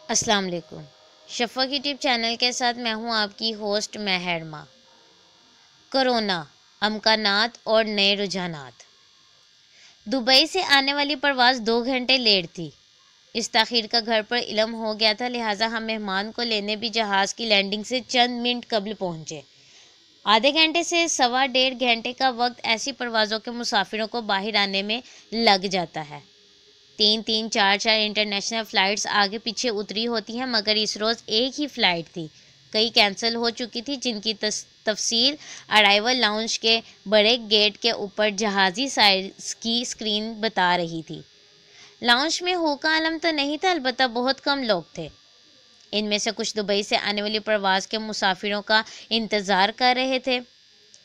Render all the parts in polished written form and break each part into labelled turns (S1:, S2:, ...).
S1: السلام علیکم۔ شفق YouTube channel کے ساتھ میں ہوں آپ کی ہوسٹ مہرما۔ کرونا، امکانات اور نئے رجحانات۔ دبئی سے آنے والی پرواز 2 گھنٹے لیٹ تھی۔ اس تاخیر کا گھر پر علم ہو گیا تھا، لہٰذا ہم مہمان کو لینے بھی جہاز کی لینڈنگ سے چند منٹ قبل پہنچے۔ آدھے گھنٹے سے سوا ڈیڑھ گھنٹے کا وقت ایسی پروازوں کے مسافروں کو باہر آنے میں لگ جاتا ہے۔ 3 4 انٹرنیشنل فلائٹس آگے پیچھے اتری ہوتی ہیں، مگر اس روز ایک ہی فلائٹ تھی۔ کئی کینسل ہو چکی تھی، جن کی تفصیل ارائیول لاؤنج کے بڑے گیٹ کے اوپر جہازی سائز کی اسکرین بتا رہی تھی۔ لاؤنج میں ہو کا عالم تو نہیں تھا، البتہ بہت کم لوگ تھے۔ ان میں سے کچھ دبئی سے آنے والی پرواز کے مسافروں کا انتظار کر رہے تھے۔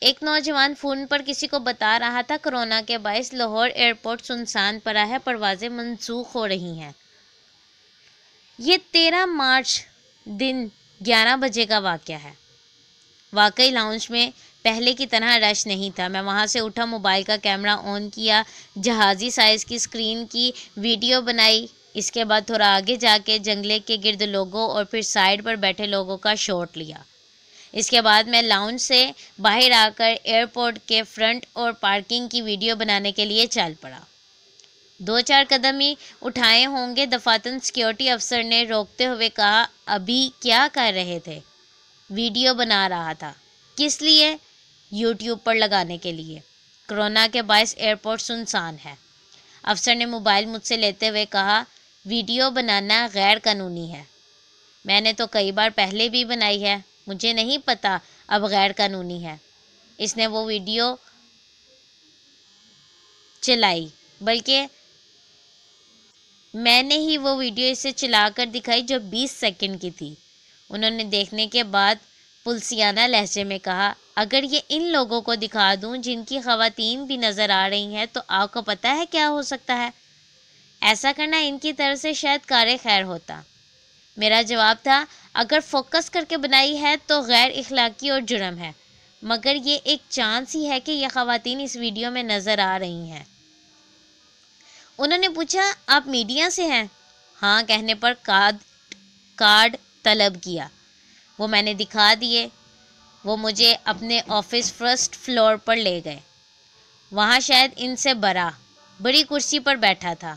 S1: ایک نوجوان فون پر کسی کو بتا رہا تھا کرونا کے باعث لاہور ایئرپورٹ سنسان پڑا ہے، پروازیں منسوخ ہو رہی ہیں۔ یہ 13 مارچ دن 11 بجے کا واقعہ ہے۔ واقعی لاؤنج میں پہلے کی طرح رش نہیں تھا۔ میں وہاں سے اٹھا، موبائل کا کیمرہ آن کیا، جہازی سائز کی اسکرین کی ویڈیو بنائی۔ اس کے بعد تھوڑا آگے جا کے جنگلے کے گرد لوگوں اور پھر سائڈ پر بیٹھے لوگوں کا شاٹ لیا۔ اس کے بعد میں لاؤنج سے باہر آ کر ایئرپورٹ کے فرنٹ اور پارکنگ کی ویڈیو بنانے کے لیے چل پڑا۔ 2 4 قدم ہی اٹھائے ہوں گے، دفاتر سیکیورٹی افسر نے روکتے ہوئے کہا، ابھی کیا کر رہے تھے؟ ویڈیو بنا رہا تھا۔ کس لیے؟ یوٹیوب پر لگانے کے لیے۔ کرونا کے باعث ایئرپورٹ سنسان ہے۔ افسر نے موبائل مجھ سے لیتے ہوئے کہا، ویڈیو بنانا غیر قانونی ہے۔ میں نے تو کئی بار پہلے بھی بنائی ہے، مجھے نہیں پتا اب غیر قانونی ہے۔ اس نے وہ ویڈیو چلائی، بلکہ میں نے ہی وہ ویڈیو اسے چلا کر دکھائی جو 20 سیکنڈ کی تھی۔ انہوں نے دیکھنے کے بعد پلسیانہ لہجے میں کہا، اگر یہ ان لوگوں کو دکھا دوں جن کی خواتین بھی نظر آ رہی ہیں تو آپ کو پتہ ہے کیا ہو سکتا ہے؟ ایسا کرنا ان کی طرف سے شاید کار خیر ہوتا۔ میرا جواب تھا، اگر فوکس کر کے بنائی ہے تو غیر اخلاقی اور جرم ہے، مگر یہ ایک چانس ہی ہے کہ یہ خواتین اس ویڈیو میں نظر آ رہی ہیں۔ انہوں نے پوچھا، آپ میڈیا سے ہیں؟ ہاں کہنے پر کارڈ طلب کیا۔ وہ میں نے دکھا دیے۔ وہ مجھے اپنے آفس فرسٹ فلور پر لے گئے۔ وہاں شاید ان سے بڑی کرسی پر بیٹھا تھا۔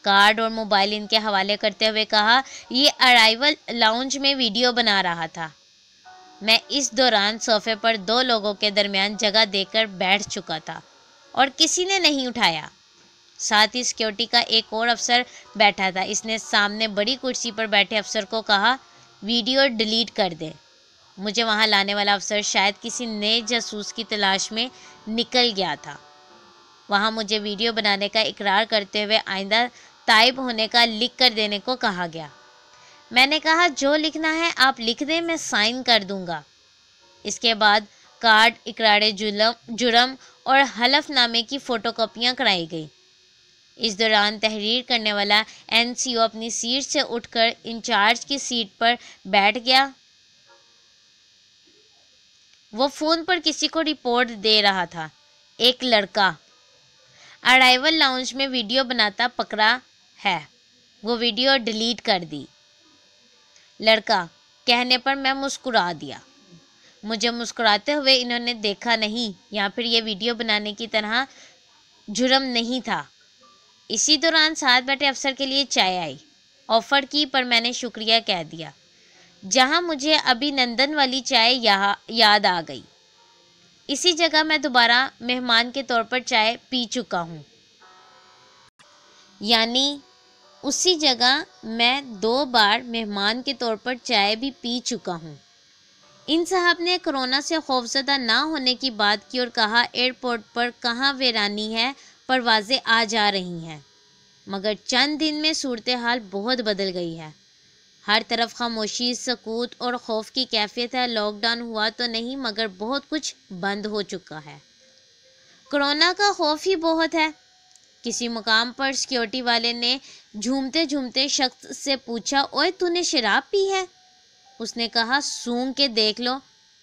S1: کارڈ اور موبائل ان کے حوالے کرتے ہوئے کہا، یہ ارائیول لاؤنج میں ویڈیو بنا رہا تھا۔ میں اس دوران صوفے پر 2 لوگوں کے درمیان جگہ دے کر بیٹھ چکا تھا اور کسی نے نہیں اٹھایا۔ ساتھ ہی سیکیورٹی کا ایک اور افسر بیٹھا تھا۔ اس نے سامنے بڑی کرسی پر بیٹھے افسر کو کہا، ویڈیو ڈیلیٹ کر دے۔ مجھے وہاں لانے والا افسر شاید کسی نئے جاسوس کی تلاش میں نکل گیا تھا۔ وہاں مجھے ویڈیو بنانے کا اقرار کرتے ہوئے آئندہ تائب ہونے کا لکھ کر دینے کو کہا گیا۔ میں نے کہا، جو لکھنا ہے آپ لکھ دیں، میں سائن کر دوں گا۔ اس کے بعد کارڈ، اقرار جرم اور حلف نامے کی فوٹو کاپیاں کرائی گئی۔ اس دوران تحریر کرنے والا NCO اپنی سیٹ سے اٹھ کر انچارج کی سیٹ پر بیٹھ گیا۔ وہ فون پر کسی کو رپورٹ دے رہا تھا۔ ایک لڑکا ارائیول لاؤنج میں ویڈیو بناتا پکڑا ہے، وہ ویڈیو ڈیلیٹ کر دی۔ لڑکا کہنے پر میں مسکرا دیا۔ مجھے مسکراتے ہوئے انہوں نے دیکھا نہیں، یا پھر یہ ویڈیو بنانے کی طرح جرم نہیں تھا۔ اسی دوران ساتھ بیٹھے افسر کے لیے چائے آئی۔ آفر کی پر میں نے شکریہ کہہ دیا، جہاں مجھے ابھی نندن والی چائے یاد آ گئی۔ اسی جگہ میں دوبارہ مہمان کے طور پر چائے پی چکا ہوں۔ یعنی اسی جگہ میں 2 بار مہمان کے طور پر چائے بھی پی چکا ہوں۔ ان صاحب نے کرونا سے خوفزدہ نہ ہونے کی بات کی اور کہا، ایئرپورٹ پر کہاں ویرانی ہے، پروازیں آ جا رہی ہیں۔ مگر چند دن میں صورتحال بہت بدل گئی ہے۔ ہر طرف خاموشی، سکوت اور خوف کی کیفیت ہے۔ لاک ڈاؤن ہوا تو نہیں، مگر بہت کچھ بند ہو چکا ہے۔ کرونا کا خوف ہی بہت ہے۔ کسی مقام پر سیکیورٹی والے نے جھومتے جھومتے شخص سے پوچھا، اوئے تو نے شراب پی ہے؟ اس نے کہا، سونگھ کے دیکھ لو،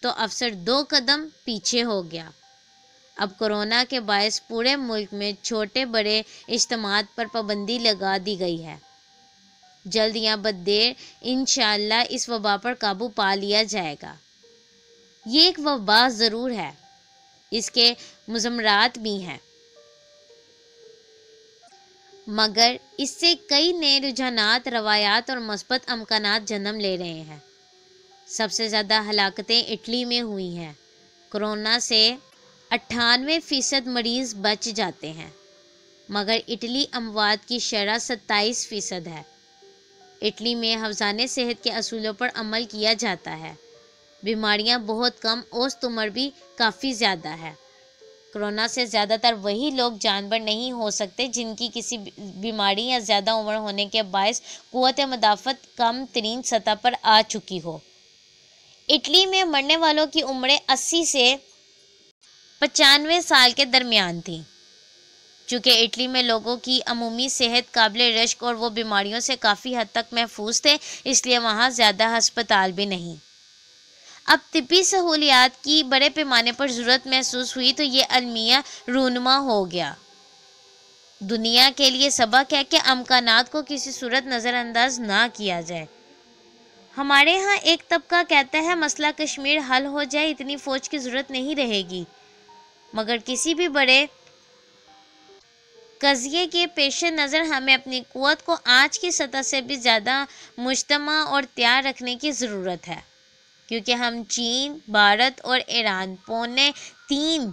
S1: تو افسر 2 قدم پیچھے ہو گیا۔ اب کرونا کے باعث پورے ملک میں چھوٹے بڑے اجتماعات پر پابندی لگا دی گئی ہے۔ جلد یا بددیر انشاءاللہ اس وبا پر قابو پا لیا جائے گا۔ یہ ایک وبا ضرور ہے، اس کے مضمرات بھی ہیں، مگر اس سے کئی نئے رجحانات، روایات اور مثبت امکانات جنم لے رہے ہیں۔ سب سے زیادہ ہلاکتیں اٹلی میں ہوئی ہیں۔ کورونا سے 98% مریض بچ جاتے ہیں، مگر اٹلی اموات کی شرح 27% ہے۔ اٹلی میں حفظان صحت کے اصولوں پر عمل کیا جاتا ہے، بیماریاں بہت کم، اوسط عمر بھی کافی زیادہ ہے۔ کورونا سے زیادہ تر وہی لوگ جانبر نہیں ہو سکتے جن کی کسی بیماری یا زیادہ عمر ہونے کے باعث قوت مدافعت کم ترین سطح پر آ چکی ہو۔ اٹلی میں مرنے والوں کی عمریں 80 سے 95 سال کے درمیان تھیں۔ چونکہ اٹلی میں لوگوں کی عمومی صحت قابل رشک اور وہ بیماریوں سے کافی حد تک محفوظ تھے، اس لیے وہاں زیادہ ہسپتال بھی نہیں۔ اب طبی سہولیات کی بڑے پیمانے پر ضرورت محسوس ہوئی تو یہ المیہ رونما ہو گیا۔ دنیا کے لیے سبق ہے کہ امکانات کو کسی صورت نظر انداز نہ کیا جائے۔ ہمارے ہاں ایک طبقہ کہتا ہے مسئلہ کشمیر حل ہو جائے، اتنی فوج کی ضرورت نہیں رہے گی، مگر کسی بھی بڑے قضیے کے پیش نظر ہمیں اپنی قوت کو آج کی سطح سے بھی زیادہ مجتمع اور تیار رکھنے کی ضرورت ہے، کیونکہ ہم چین، بھارت اور ایران پونے 3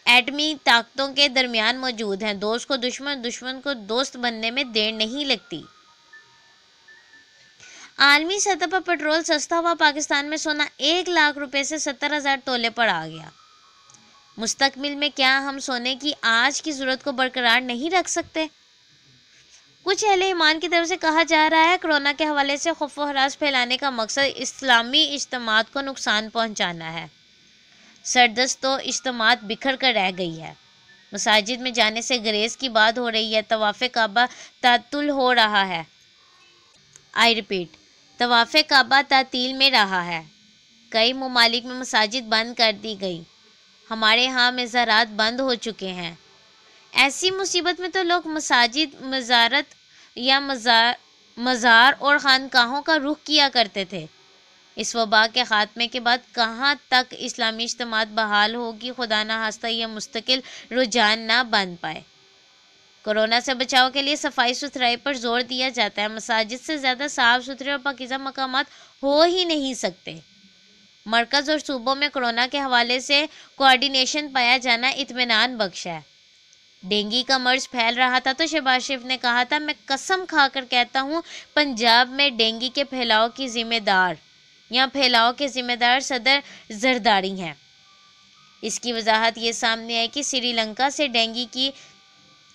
S1: ایٹمی طاقتوں کے درمیان موجود ہیں۔ دوست کو دشمن، دشمن کو دوست بننے میں دیر نہیں لگتی۔ عالمی سطح پر پٹرول سستا ہوا، پاکستان میں سونا 1 لاکھ روپے سے 70,000 تولے پر آ گیا۔ مستقبل میں کیا ہم سونے کی آج کی ضرورت کو برقرار نہیں رکھ سکتے؟ کچھ اہل ایمان کی طرف سے کہا جا رہا ہے کورونا کے حوالے سے خوف و ہراس پھیلانے کا مقصد اسلامی اجتماعات کو نقصان پہنچانا ہے۔ سردست تو اجتماعات بکھر کر رہ گئی ہے، مساجد میں جانے سے گریز کی بات ہو رہی ہے، طواف کعبہ تعطل ہو رہا ہے۔ آئی ریپیٹ، طواف کعبہ تعطیل میں رہا ہے۔ کئی ممالک میں مساجد بند کر دی گئی، ہمارے ہاں مزارات بند ہو چکے ہیں۔ ایسی مصیبت میں تو لوگ مساجد، مزارت یا مزار اور خانقاہوں کا رخ کیا کرتے تھے۔ اس وبا کے خاتمے کے بعد کہاں تک اسلامی اجتماعات بحال ہوگی، خدا نہ خواستہ یہ مستقل رجحان نہ بن پائے۔ کورونا سے بچاؤ کے لیے صفائی ستھرائی پر زور دیا جاتا ہے، مساجد سے زیادہ صاف ستھرے اور پاکیزہ مقامات ہو ہی نہیں سکتے۔ مرکز اور صوبوں میں کورونا کے حوالے سے کوارڈینیشن پایا جانا اطمینان بخش ہے۔ ڈینگی کا مرض پھیل رہا تھا تو شہباز شریف نے کہا تھا، میں قسم کھا کر کہتا ہوں پنجاب میں ڈینگی کے پھیلاؤ کے ذمہ دار صدر زرداری ہیں۔ اس کی وضاحت یہ سامنے آئی کہ سری لنکا سے ڈینگی کی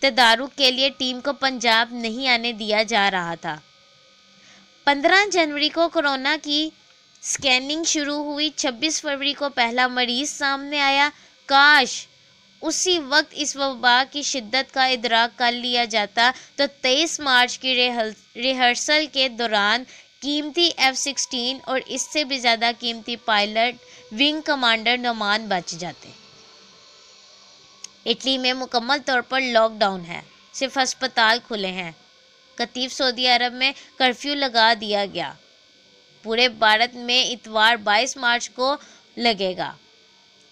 S1: تدارک کے لیے ٹیم کو پنجاب نہیں آنے دیا جا رہا تھا۔ 15 جنوری کو کورونا کی سکیننگ شروع ہوئی، 26 فروری کو پہلا مریض سامنے آیا۔ کاش اسی وقت اس وبا کی شدت کا ادراک کر لیا جاتا تو 23 مارچ کی ریہرسل کے دوران قیمتی F-16 اور اس سے بھی زیادہ قیمتی پائلٹ ونگ کمانڈر نعمان بچ جاتے۔ اٹلی میں مکمل طور پر لاک ڈاؤن ہے، صرف ہسپتال کھلے ہیں۔ قطیف سعودی عرب میں کرفیو لگا دیا گیا۔ پورے بھارت میں اتوار 22 مارچ کو لگے گا۔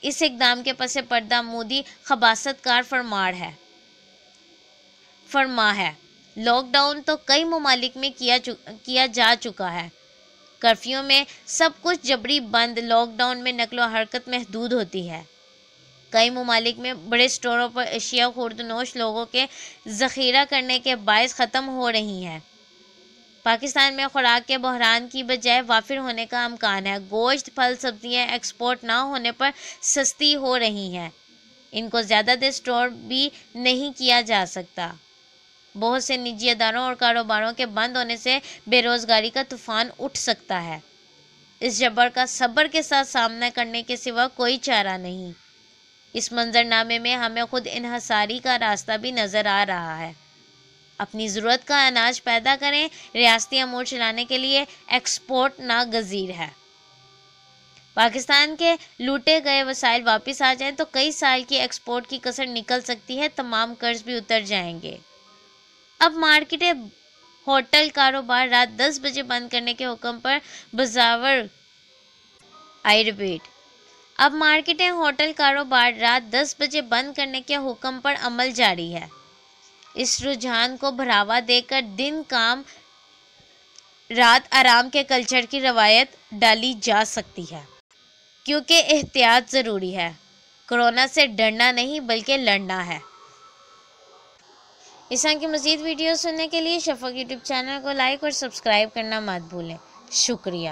S1: اس اقدام کے پس پردہ مودی خباثت کار فرما ہے۔ لاک ڈاؤن تو کئی ممالک میں کیا جا چکا ہے۔ کرفیو میں سب کچھ جبری بند، لاک ڈاؤن میں نقل و حرکت محدود ہوتی ہے۔ کئی ممالک میں بڑے سٹوروں پر اشیاء خوردنوش لوگوں کے ذخیرہ کرنے کے باعث ختم ہو رہی ہیں۔ پاکستان میں خوراک کے بحران کی بجائے وافر ہونے کا امکان ہے۔ گوشت، پھل، سبزیاں ایکسپورٹ نہ ہونے پر سستی ہو رہی ہیں، ان کو زیادہ دیر سٹور بھی نہیں کیا جا سکتا۔ بہت سے نجی اداروں اور کاروباروں کے بند ہونے سے بے روزگاری کا طوفان اٹھ سکتا ہے۔ اس جبر کا صبر کے ساتھ سامنا کرنے کے سوا کوئی چارہ نہیں۔ اس منظرنامے میں ہمیں خود انحصاری کا راستہ بھی نظر آ رہا ہے۔ اپنی ضرورت کا اناج پیدا کریں، ریاستی امور چلانے کے لیے ایکسپورٹ ناگزیر ہے۔ پاکستان کے لوٹے گئے وسائل واپس آ جائیں تو کئی سال کی ایکسپورٹ کی کسر نکل سکتی ہے، تمام قرض بھی اتر جائیں گے۔ اب مارکیٹیں ہوٹل کاروبار رات 10 بجے بند کرنے کے حکم پر بزاور آئی ریپیٹ اب مارکیٹیں ہوٹل کاروبار رات 10 بجے بند کرنے کے حکم پر عمل جاری ہے۔ اس رجحان کو بڑھاوا دے کر دن کام رات آرام کے کلچر کی روایت ڈالی جا سکتی ہے، کیونکہ احتیاط ضروری ہے۔ کورونا سے ڈرنا نہیں بلکہ لڑنا ہے۔ اس طرح کی مزید ویڈیو سننے کے لیے شفق یوٹیوب چینل کو لائک اور سبسکرائب کرنا مت بھولیں۔ شکریہ۔